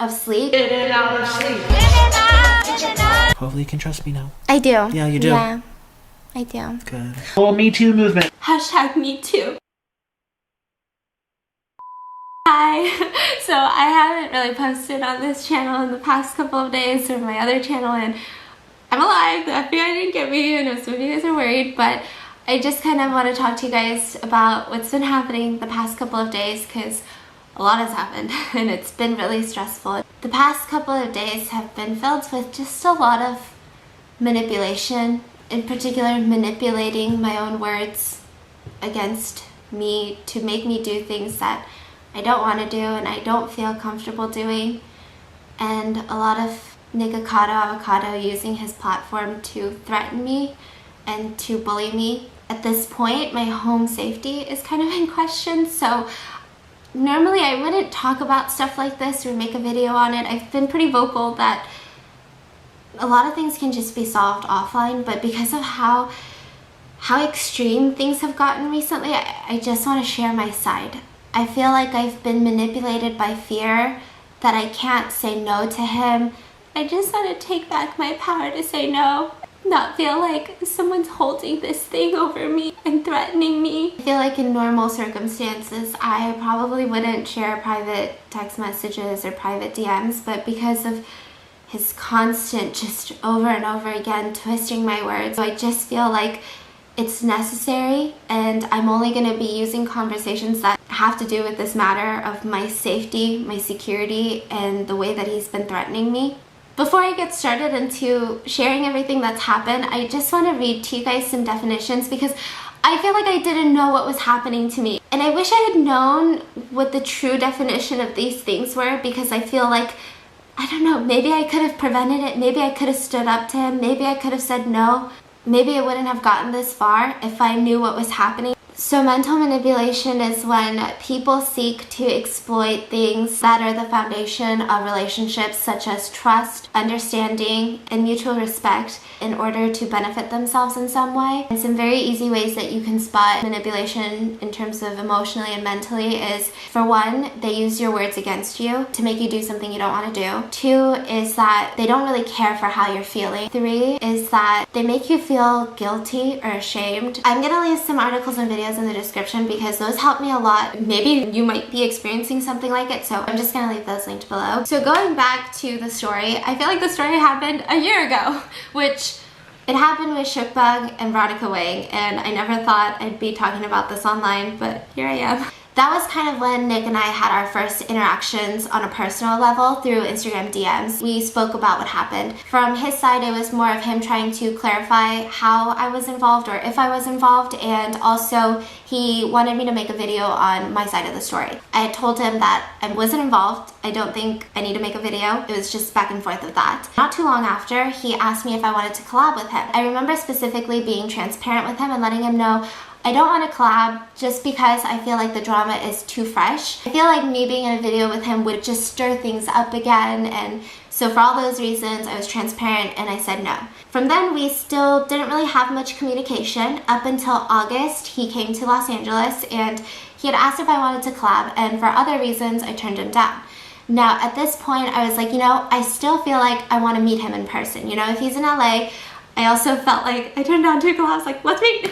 of sleep. In and out of sleep. Hopefully you can trust me now. I do. Yeah, you do. Yeah, I do. Good. Whole Me Too movement. Hashtag me too. Hi. So I haven't really posted on this channel in the past couple of days or my other channel, and I'm alive. The FBI didn't get me. I know some of you guys are worried, but I just kind of want to talk to you guys about what's been happening the past couple of days, because a lot has happened and it's been really stressful. The past couple of days have been filled with just a lot of manipulation, in particular manipulating my own words against me to make me do things that I don't want to do and I don't feel comfortable doing, and a lot of Nikocado Avocado using his platform to threaten me and to bully me. At this point, my home safety is kind of in question, so normally I wouldn't talk about stuff like this or make a video on it. I've been pretty vocal that a lot of things can just be solved offline, but because of how extreme things have gotten recently, I just want to share my side. I feel like I've been manipulated by fear that I can't say no to him. I just want to take back my power to say no. Not feel like someone's holding this thing over me and threatening me. I feel like in normal circumstances, I probably wouldn't share private text messages or private DMs, but because of his constant, just over and over again, twisting my words, I just feel like it's necessary, and I'm only going to be using conversations that have to do with this matter of my safety, my security, and the way that he's been threatening me. Before I get started into sharing everything that's happened, I just want to read to you guys some definitions, because I feel like I didn't know what was happening to me. And I wish I had known what the true definition of these things were, because I feel like, I don't know, maybe I could have prevented it, maybe I could have stood up to him, maybe I could have said no, maybe I wouldn't have gotten this far if I knew what was happening. So mental manipulation is when people seek to exploit things that are the foundation of relationships, such as trust, understanding, and mutual respect, in order to benefit themselves in some way. And some very easy ways that you can spot manipulation in terms of emotionally and mentally is, for one, they use your words against you to make you do something you don't want to do. Two is that they don't really care for how you're feeling. Three is that they make you feel guilty or ashamed. I'm gonna leave some articles and videos in the description because those help me a lot. Maybe you might be experiencing something like it, so I'm just gonna leave those linked below. So going back to the story, I feel like the story happened a year ago, which it happened with Shookbug and Veronica Wang, and I never thought I'd be talking about this online, but here I am. That was kind of when Nick and I had our first interactions on a personal level through Instagram DMs. We spoke about what happened. From his side, it was more of him trying to clarify how I was involved or if I was involved, and also he wanted me to make a video on my side of the story. I had told him that I wasn't involved. I don't think I need to make a video. It was just back and forth of that. Not too long after, he asked me if I wanted to collab with him. I remember specifically being transparent with him and letting him know I don't want to collab just because I feel like the drama is too fresh. I feel like me being in a video with him would just stir things up again, and so for all those reasons I was transparent and I said no. From then we still didn't really have much communication up until August. He came to Los Angeles and he had asked if I wanted to collab, and for other reasons I turned him down. Now at this point I was like, you know, I still feel like I want to meet him in person. You know, if he's in LA, I also felt like I turned down two collabs, like let's meet.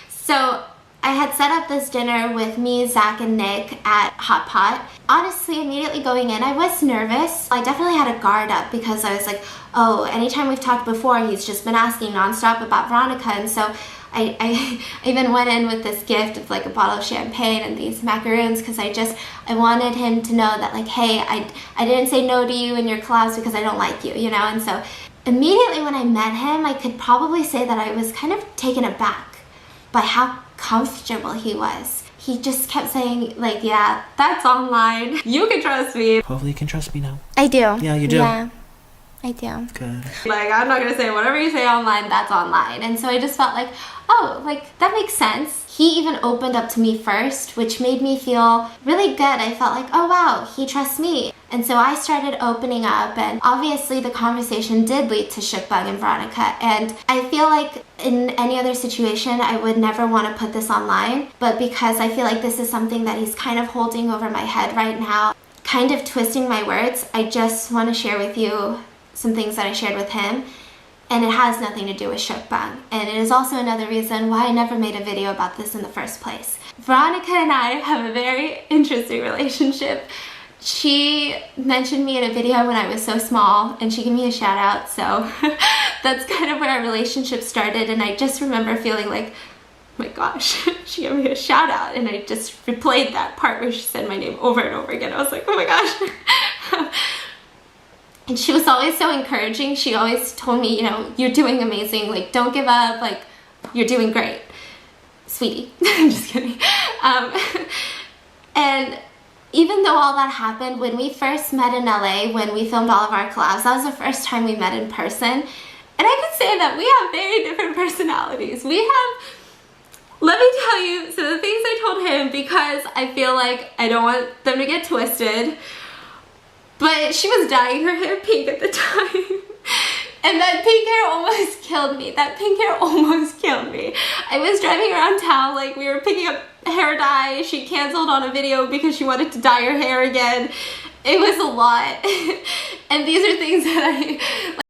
So I had set up this dinner with me, Zach, and Nick at Hot Pot. Honestly, immediately going in, I was nervous. I definitely had a guard up because I was like, oh, anytime we've talked before, he's just been asking nonstop about Veronica. And so I even went in with this gift of like a bottle of champagne and these macaroons, because I wanted him to know that like, hey, I didn't say no to you in your collabs because I don't like you, you know? And so immediately when I met him, I could probably say that I was kind of taken aback by how comfortable he was. He just kept saying like, yeah, that's online. You can trust me. Hopefully you can trust me now. I do. Yeah, you do. Yeah, I do. Good. Like, I'm not gonna say whatever you say online, that's online. And so I just felt like, oh, like that makes sense. He even opened up to me first, which made me feel really good. I felt like, oh wow, he trusts me. And so I started opening up, and obviously the conversation did lead to Shookbug and Veronica. And I feel like in any other situation, I would never want to put this online. But because I feel like this is something that he's kind of holding over my head right now, kind of twisting my words, I just want to share with you some things that I shared with him, and it has nothing to do with shukbang. And it is also another reason why I never made a video about this in the first place. Veronica and I have a very interesting relationship. She mentioned me in a video when I was so small, and she gave me a shout out, so that's kind of where our relationship started. And I just remember feeling like, oh my gosh, she gave me a shout out, and I just replayed that part where she said my name over and over again. I was like, oh my gosh. And she was always so encouraging. She always told me, you know, you're doing amazing, like, don't give up, like, you're doing great, sweetie. I'm just kidding. And even though all that happened, when we first met in LA, when we filmed all of our collabs, that was the first time we met in person. And I could say that we have very different personalities. We have, let me tell you, so the things I told him, because I feel like I don't want them to get twisted, but she was dyeing her hair pink at the time. And that pink hair almost killed me. That pink hair almost killed me. I was driving around town, like, we were picking up hair dye. She canceled on a video because she wanted to dye her hair again. It was a lot. And these are things that